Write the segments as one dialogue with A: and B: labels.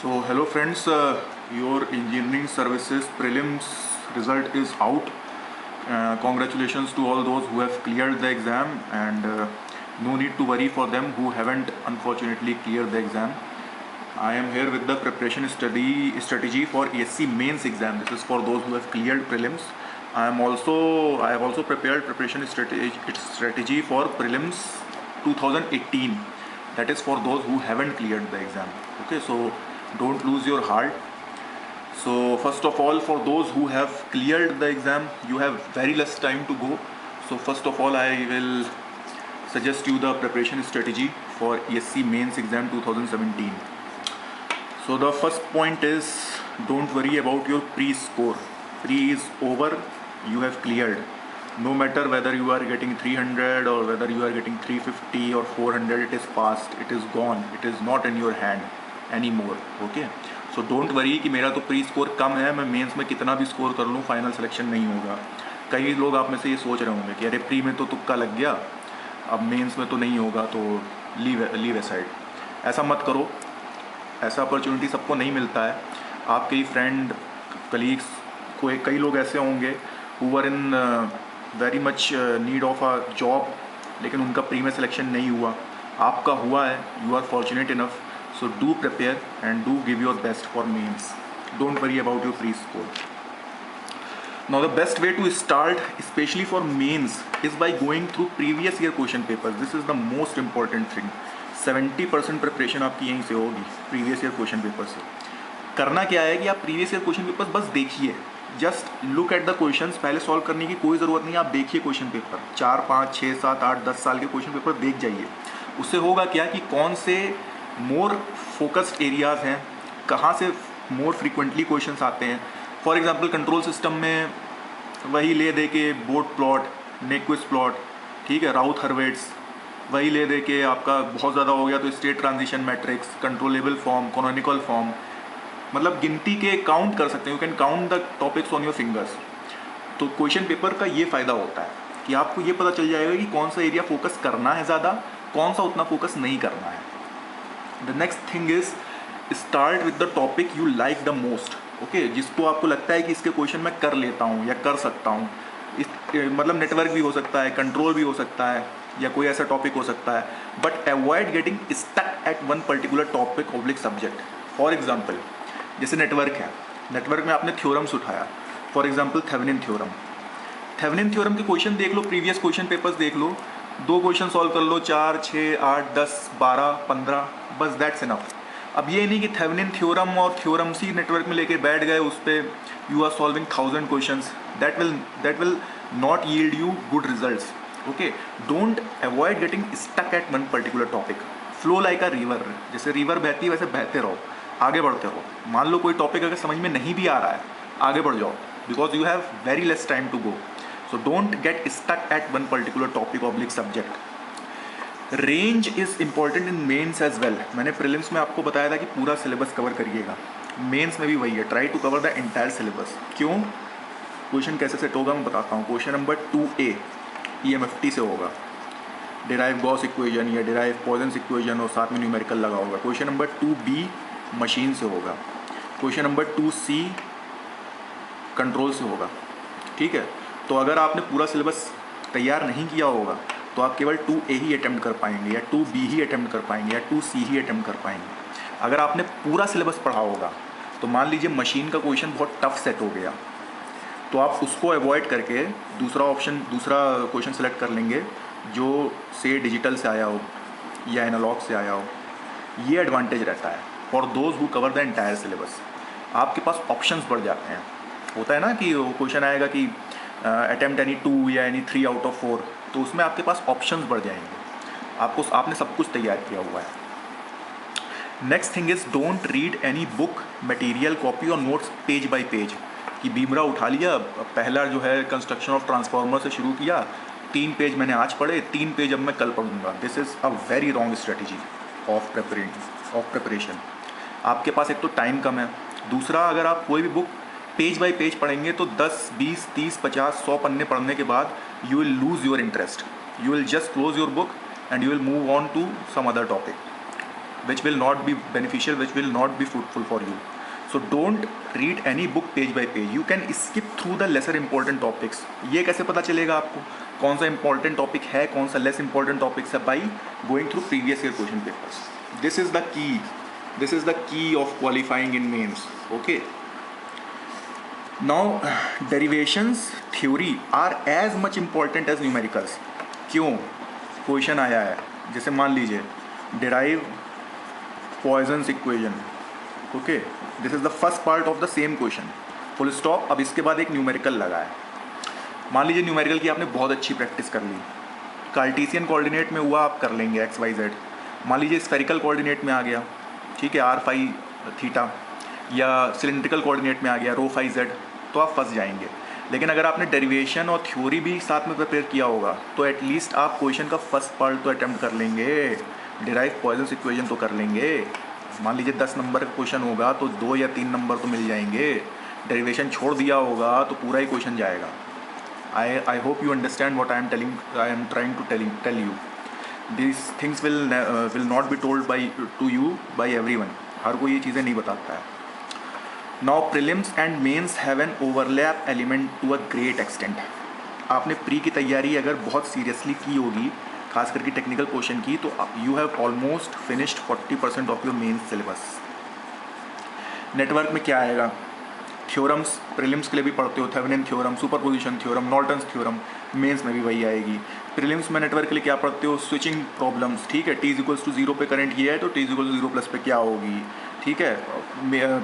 A: So hello friends, your engineering services prelims result is out. Congratulations to all those who have cleared the exam, and no need to worry for them who haven't unfortunately cleared the exam. I am here with the preparation strategy for ESC mains exam. This is for those who have cleared prelims. I have also prepared preparation strategy for prelims 2018. That is for those who haven't cleared the exam. Okay, so don't lose your heart. So first of all, for those who have cleared the exam, you have very less time to go. So first of all, I will suggest you the preparation strategy for ESC mains exam 2017. So the first point is, don't worry about your pre-score. Pre is over, you have cleared. No matter whether you are getting 300 or whether you are getting 350 or 400, it is past, it is gone, it is not in your hand anymore. Okay, so don't worry कि मेरा तो pre score कम है, मैं mains में कितना भी score कर लूँ फाइनल सिलेक्शन नहीं होगा. कई लोग आप में से ये सोच रहे होंगे कि अरे प्री में तो तुक्का लग गया, अब मेंस में तो नहीं होगा, तो लीव असाइड. ऐसा मत करो, ऐसा अपॉर्चुनिटी सबको नहीं मिलता है. आपके ही फ्रेंड कलीग्स कई लोग ऐसे होंगे who are in very much need of a job, लेकिन उनका प्री में सिलेक्शन नहीं हुआ. आपका हुआ है, you are fortunate enough. So do prepare and do give your best for mains. Don't worry about your pre-score. Now the best way to start, especially for mains, is by going through previous year question papers. This is the most important thing. 70% preparation आपकी यहीं से होगी, previous year question paper से. करना क्या है कि आप प्रीवियस ईयर क्वेश्चन पेपर बस देखिए, just look at the questions. पहले सॉल्व करने की कोई ज़रूरत नहीं, आप देखिए क्वेश्चन पेपर. 4, 5, 6, 7, 8, 10 साल के क्वेश्चन पेपर देख जाइए. उससे होगा क्या कि कौन से मोर फोकस्ड एरियाज़ हैं, कहाँ से मोर फ्रीक्वेंटली क्वेश्चंस आते हैं. फॉर एग्जांपल कंट्रोल सिस्टम में वही ले दे के बोट प्लॉट, नेक्विस्ट प्लॉट, ठीक है, राउथ हर्वेट्स, वही ले दे के आपका बहुत ज़्यादा हो गया तो state transition matrix, controllable form, canonical form, मतलब गिनती के काउंट कर सकते हैं. You can count the topics on your fingers. तो क्वेश्चन पेपर का ये फ़ायदा होता है कि आपको ये पता चल जाएगा कि कौन सा एरिया फोकस करना है ज़्यादा, कौन सा उतना फोकस नहीं करना है. The next thing is start with the topic you like the most. Okay, जिसको आपको लगता है कि इसके क्वेश्चन मैं कर लेता हूँ या कर सकता हूँ. मतलब नेटवर्क भी हो सकता है, कंट्रोल भी हो सकता है, या कोई ऐसा टॉपिक हो सकता है. But avoid getting stuck at one particular topic oblique subject. For example जैसे नेटवर्क है, नेटवर्क में आपने थ्योरम्स उठाया. For example Thevenin theorem. Thevenin theorem के क्वेश्चन देख लो, प्रीवियस क्वेश्चन पेपर्स देख लो, 2 क्वेश्चन सॉल्व कर लो, 4, 6, 8, 10, 12, 15, बस दैट्स इनफ. अब ये नहीं कि थेवेनिन थ्योरम और थ्योरम्स ही नेटवर्क में लेके बैठ गए, उस पर you are solving 1000 questions. That will not yield you good results. Okay, don't avoid getting stuck at one particular topic. Flow like a river, जैसे रिवर बहती है वैसे बहते रहो, आगे बढ़ते रहो. मान लो कोई टॉपिक अगर समझ में नहीं भी आ रहा है, आगे बढ़ जाओ, because you have very less time to go. So don't get stuck at one particular topic oblique subject. Range is important in mains as well. मैंने प्रीलिम्स में आपको बताया था कि पूरा सिलेबस कवर करिएगा. मेंस में भी वही है, try to cover the entire syllabus. क्यों? क्वेश्चन कैसे सेट होगा मैं बताता हूँ. क्वेश्चन नंबर 2A EMFT से होगा, डिराइव गॉस इक्वेशन या डिराइव पॉइजन्स इक्वेशन और साथ में न्यूमेरिकल लगा होगा. क्वेश्चन नंबर 2B मशीन से होगा. क्वेश्चन नंबर 2C कंट्रोल से होगा. ठीक है, तो अगर आपने पूरा सिलेबस तैयार नहीं किया होगा तो आप केवल 2A ही अटैम्प्ट कर पाएंगे, या 2B ही अटैम्प्ट कर पाएंगे, या 2C ही अटैम्प्ट कर पाएंगे. अगर आपने पूरा सिलेबस पढ़ा होगा तो मान लीजिए मशीन का क्वेश्चन बहुत टफ सेट हो गया, तो आप उसको अवॉइड करके दूसरा क्वेश्चन सेलेक्ट कर लेंगे जो से डिजिटल से आया हो या एनालॉग से आया हो. ये एडवांटेज रहता है for those who cover the entire syllabus. आपके पास ऑप्शंस बढ़ जाते हैं. होता है ना कि क्वेश्चन आएगा कि अटैम्प्ट एनी 2 या एनी 3 आउट ऑफ 4, तो उसमें आपके पास ऑप्शंस बढ़ जाएंगे. आपने सब कुछ तैयार किया हुआ है. Next thing is don't read any book, material, copy और नोट्स पेज बाय पेज. कि बीमरा उठा लिया, पहला जो है कंस्ट्रक्शन ऑफ ट्रांसफार्मर से शुरू किया, 3 पेज मैंने आज पढ़े, 3 पेज अब मैं कल पढ़ूंगा. This is a very wrong strategy of preparation. आपके पास एक तो टाइम कम है, दूसरा अगर आप कोई भी बुक पेज बाय पेज पढ़ेंगे तो 10, 20, 30, 50, 100 पन्ने पढ़ने के बाद you will lose your interest. You will just close your book and you will move on to some other topic. which will not be beneficial, which will not be fruitful for you. So don't read any book page by page. You can skip through the lesser important topics. ये कैसे पता चलेगा आपको कौन सा important topic है, कौन सा less important topics है? By going through previous year question papers. This is the key. This is the key of qualifying in mains. Okay. Now derivations theory are as much important as numericals. क्यों? Question आया है, जैसे मान लीजिए derive Poisson's equation. Okay, this is the first part of the same question, full stop. अब इसके बाद एक न्यूमेरिकल लगा है. मान लीजिए न्यूमेरिकल की आपने बहुत अच्छी प्रैक्टिस कर ली, कार्टेशियन कोऑर्डिनेट में हुआ आप कर लेंगे एक्स वाई जेड. मान लीजिए स्फेरिकल कोऑर्डिनेट में आ गया, ठीक है, आर फाई थीटा, या सिलेंड्रिकल कोऑर्डिनेट में आ गया रो फाई जेड, तो आप फंस जाएंगे. लेकिन अगर आपने डेरिवेशन और थ्योरी भी साथ में प्रिपेयर किया होगा तो एटलीस्ट आप क्वेश्चन का फर्स्ट पार्ट तो अटैम्प्ट कर लेंगे. डिराइव पॉइजन्स इक्वेशन तो कर लेंगे. मान लीजिए 10 नंबर का क्वेश्चन होगा तो 2 या 3 नंबर तो मिल जाएंगे. डेरिवेशन छोड़ दिया होगा तो पूरा ही क्वेश्चन जाएगा. I hope you understand what I am trying to tell you. This things will not be told by to you by everyone. हर कोई ये चीज़ें नहीं बताता है. Now prelims and mains have an overlap element to a great extent. आपने pre की तैयारी अगर बहुत सीरियसली की होगी, खास करके टेक्निकल क्वेश्चन की, तो you have almost finished 40% of your main syllabus. Network में क्या आएगा? थ्योरम्स प्रीलिम्स के लिए भी पढ़ते हो, Thevenin theorem, superposition theorem, Norton's theorem. Mains में भी वही आएगी. प्रीलिम्स में नेटवर्क के लिए क्या पढ़ते हो? स्विचिंग प्रॉब्लम्स, ठीक है. T=0 पे करंट ये है तो T=0+ पे क्या होगी, ठीक है.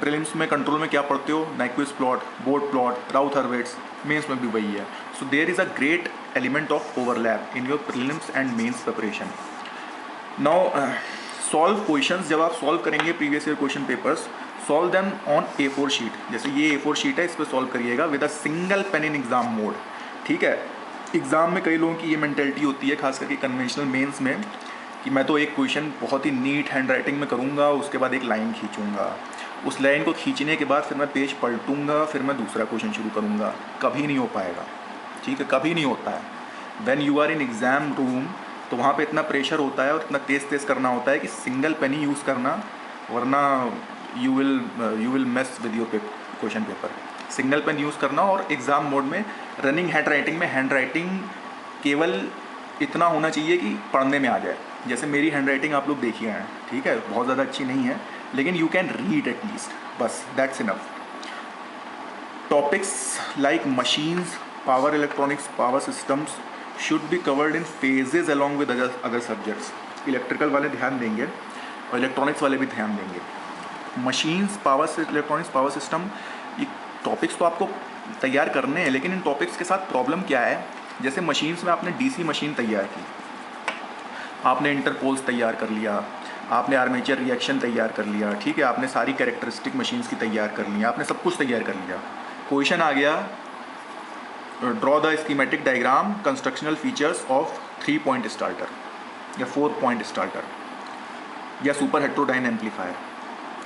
A: प्रीलिम्स में कंट्रोल में क्या पढ़ते हो? Nyquist plot, Bode plot, Routh Hurwitz. Mains में भी वही है. So there is a great element of overlap in your prelims and mains preparation. Now solve questions. जब आप सॉल्व करेंगे previous year question papers, solve them on A4 sheet. जैसे ये A4 sheet है, इस पर सॉल्व करिएगा with a single pen in exam mode, ठीक है. एग्ज़ाम में कई लोगों की ये मेंटेलिटी होती है, खास करके कन्वेंशनल मेंस में, कि मैं तो एक क्वेश्चन बहुत ही नीट हैंड राइटिंग में करूँगा, उसके बाद एक लाइन खींचूंगा, उस लाइन को खींचने के बाद फिर मैं पेज पलटूंगा, फिर मैं दूसरा क्वेश्चन शुरू करूँगा. कभी नहीं हो पाएगा, ठीक है, कभी नहीं होता है. When you are in exam room तो वहाँ पे इतना प्रेशर होता है और इतना तेज़ करना होता है कि सिंगल पेन ही यूज़ करना, वरना you will mess with your question paper. Single pen use करना. और एग्ज़ाम मोड में रनिंग हैंड राइटिंग में हैंड राइटिंग केवल इतना होना चाहिए कि पढ़ने में आ जाए. जैसे मेरी हैंड राइटिंग आप लोग देखिए हैं, ठीक है, बहुत ज़्यादा अच्छी नहीं है, लेकिन you can read at least, बस that's enough. Topics like machines, power electronics, power systems should be covered in phases along with other subjects. Electrical वाले ध्यान देंगे और इलेक्ट्रॉनिक्स वाले भी ध्यान देंगे. Machines, power electronics, power system, ये टॉपिक्स तो आपको तैयार करने हैं, लेकिन इन टॉपिक्स के साथ प्रॉब्लम क्या है? जैसे मशीन्स में आपने डीसी मशीन तैयार की, आपने इंटरपोल्स तैयार कर लिया, आपने आर्मेचर रिएक्शन तैयार कर लिया, ठीक है, आपने सारी कैरेक्टरिस्टिक मशीन्स की तैयार कर लिया, आपने सब कुछ तैयार कर लिया. क्वेश्चन आ गया, draw the schematic diagram constructional features of 3 point starter या 4 पॉइंट स्टार्टर या सुपर हेट्रोडाइन एम्पलीफायर,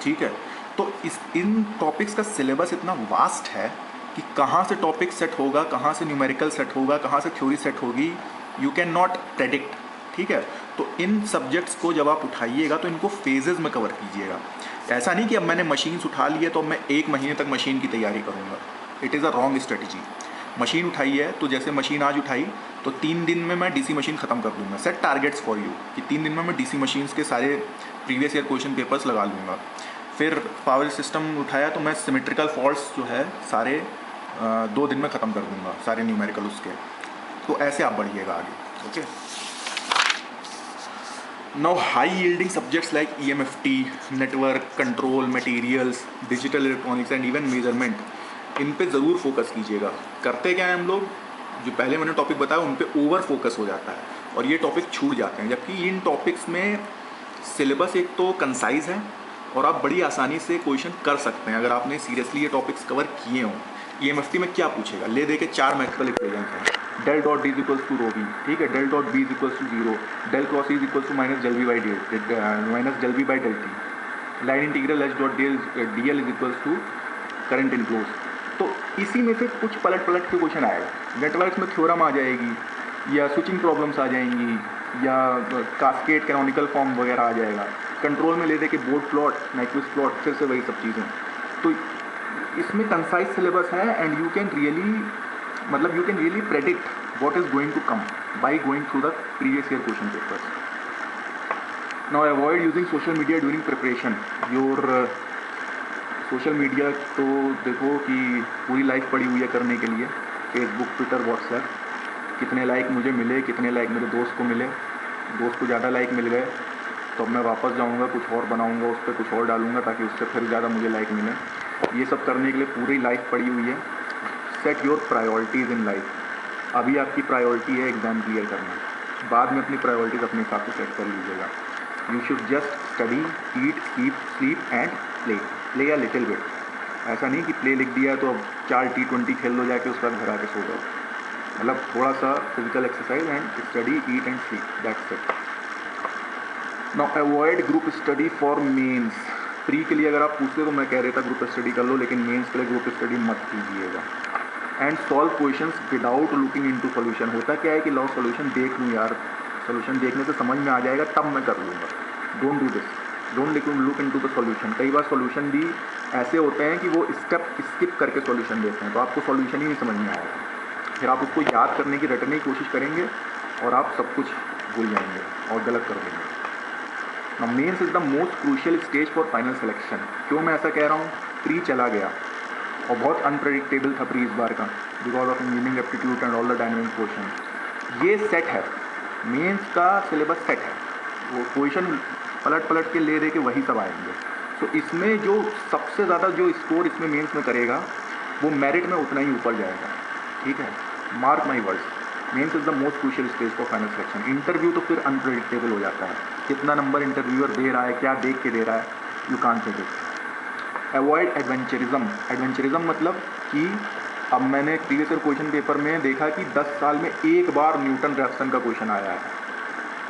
A: ठीक है. तो इन टॉपिक्स का सिलेबस इतना वास्ट है कि कहाँ से टॉपिक सेट होगा, कहाँ से न्यूमेरिकल सेट होगा, कहाँ से थ्योरी सेट होगी, यू कैन नॉट प्रेडिक्ट, ठीक है. तो इन सब्जेक्ट्स को जब आप उठाइएगा तो इनको फेजेस में कवर कीजिएगा. ऐसा नहीं कि अब मैंने मशीन्स उठा ली है तो अब मैं 1 महीने तक मशीन की तैयारी करूँगा. It is a wrong strategy. Machine उठाई है तो जैसे मशीन आज उठाई तो 3 दिन में मैं डीसी मशीन ख़त्म कर दूँगा. सेट टारगेट्स फॉर यू कि 3 दिन में मैं डीसी मशीन्स के सारे प्रीवियस ईयर क्वेश्चन पेपर्स लगा लूँगा. फिर पावर सिस्टम उठाया तो मैं सिमेट्रिकल फॉल्ट्स जो है सारे 2 दिन में ख़त्म कर दूँगा, सारे न्यूमेरिकल उसके. तो ऐसे आप बढ़िएगा आगे. Okay. Now high yielding subjects like EMFT, network, control, materials, digital electronics and even measurement, इन पे ज़रूर फोकस कीजिएगा. करते क्या है हम लोग, जो पहले मैंने टॉपिक बताया उन पे ओवर फोकस हो जाता है और ये टॉपिक छूट जाते हैं. जबकि इन टॉपिक्स में सिलेबस एक तो कंसाइज है और आप बड़ी आसानी से क्वेश्चन कर सकते हैं अगर आपने सीरियसली ये टॉपिक्स कवर किए हों. EMFT में क्या पूछेगा, ले दे के 4 मैथमेटिकल इक्वेशंस हैं. Del dot D equals to rho B, ठीक है, del dot B is equals to 0, del cross is equals to minus del B by del T, line integral H dot D L is equals to current enclose. तो इसी में से कुछ पलट के question आएगा. नेटवर्क में थ्योरम आ जाएगी या स्विचिंग प्रॉब्लम्स आ जाएंगी या कास्केड कैनोनिकल फॉर्म वगैरह आ जाएगा. कंट्रोल में ले दे कि बोर्ड प्लॉट, नाइक्विस्ट प्लॉट, फिर से वही सब चीज़ें। तो इसमें कंसाइज सिलेबस है and you can really predict what is going to come by going through the previous year question papers. Now avoid using social media during preparation your social media. तो देखो कि पूरी लाइफ पड़ी हुई है करने के लिए, फेसबुक, ट्विटर, व्हाट्सएप। कितने लाइक मुझे मिले, कितने लाइक मेरे दोस्त को मिले, दोस्त को ज़्यादा लाइक मिल गए तो अब मैं वापस जाऊंगा, कुछ और बनाऊंगा, उस पर कुछ और डालूंगा ताकि उससे फिर ज़्यादा मुझे लाइक मिले। ये सब करने के लिए पूरी लाइफ पड़ी हुई है। Set your priorities in life. अभी आपकी प्रायोरिटी है एग्ज़ाम क्लियर करना, बाद में अपनी प्रायोरिटीज़ अपने हिसाब से सेट कर लीजिएगा। You should just study, eat, sleep and play a little bit. ऐसा नहीं कि प्ले लिख दिया है तो अब 4 T20 खेल लो जाके, उसके बाद घर आके सो जाओ। मतलब थोड़ा सा physical exercise and study, eat and sleep, that's it. Now avoid group study for mains. Pre के लिए अगर आप पूछते तो मैं कह रहा था ग्रुप स्टडी कर लो, लेकिन मेंस के लिए ग्रुप स्टडी मत कीजिएगा। And solve questions without looking into solution. होता क्या है कि लो सॉल्यूशन देख लूँ यार, सॉल्यूशन देखने से समझ में आ जाएगा तब मैं कर लूँगा। Don't do this, don't look into the solution. कई बार सॉल्यूशन भी ऐसे होते हैं कि वो स्टेप स्किप करके सॉल्यूशन देते हैं, तो आपको सॉल्यूशन ही नहीं समझ में आएगा। फिर आप उसको याद करने की, रटने की कोशिश करेंगे और आप सब कुछ भूल जाएंगे और गलत कर देंगे। Now mains is the most crucial stage for final selection. क्यों मैं ऐसा कह रहा हूँ? प्री चला गया और बहुत अनप्रेडिक्टेबल था प्री इस बार का, because of engineering aptitude and all the dynamic question. ये सेट है, मेंस का सिलेबस सेट है, वो क्वेश्चन पलट के ले दे के वही सब आएंगे। तो इसमें जो सबसे ज़्यादा जो स्कोर इसमें मेंस में करेगा वो मेरिट में उतना ही ऊपर जाएगा, ठीक है? Mark my words, mains is the most crucial stage for final selection. Interview तो फिर अनप्रेडिक्टेबल हो जाता है, कितना नंबर इंटरव्यूअर दे रहा है, क्या देख के दे रहा है, you can't predict. Avoid adventurism. Adventurism मतलब कि अब मैंने प्रीवियस ईयर क्वेश्चन पेपर में देखा कि 10 साल में एक बार न्यूटन रैफ्सन का क्वेश्चन आया है,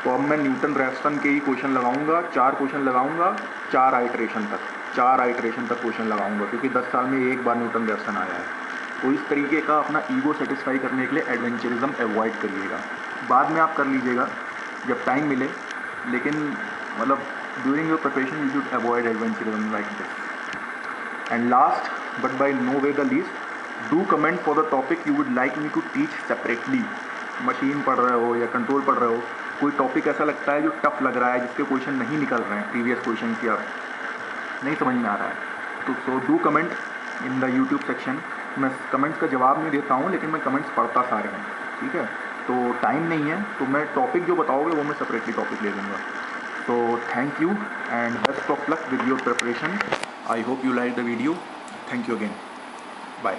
A: तो अब मैं न्यूटन रैफ्सन के ही क्वेश्चन लगाऊंगा, 4 क्वेश्चन लगाऊंगा, 4 आइटरेशन तक क्वेश्चन लगाऊंगा, क्योंकि 10 साल में एक बार न्यूटन रैफ्सन आया है। तो इस तरीके का अपना ईगो सेटिस्फाई करने के लिए एडवेंचरिज्म अवॉइड करिएगा। बाद में आप कर लीजिएगा जब टाइम मिले, लेकिन मतलब during your preparation you should avoid adventurism like this. And last but by no way the least, do comment for the topic you would like me to teach separately. Machine पढ़ रहे हो या control पढ़ रहे हो, कोई topic ऐसा लगता है जो टफ लग रहा है, जिसके क्वेश्चन नहीं निकल रहे हैं, प्रीवियस क्वेश्चन या नहीं समझ में आ रहा है, तो so do comment in the YouTube section. मैं कमेंट्स का जवाब नहीं देता हूँ, लेकिन मैं कमेंट्स पढ़ता सारे हैं, ठीक है? तो टाइम नहीं है तो मैं टॉपिक जो बताओगे वो मैं सेपरेटली टॉपिक ले लूँगा। तो thank you and best of luck with your preparation. I hope you like the video. Thank you again, bye.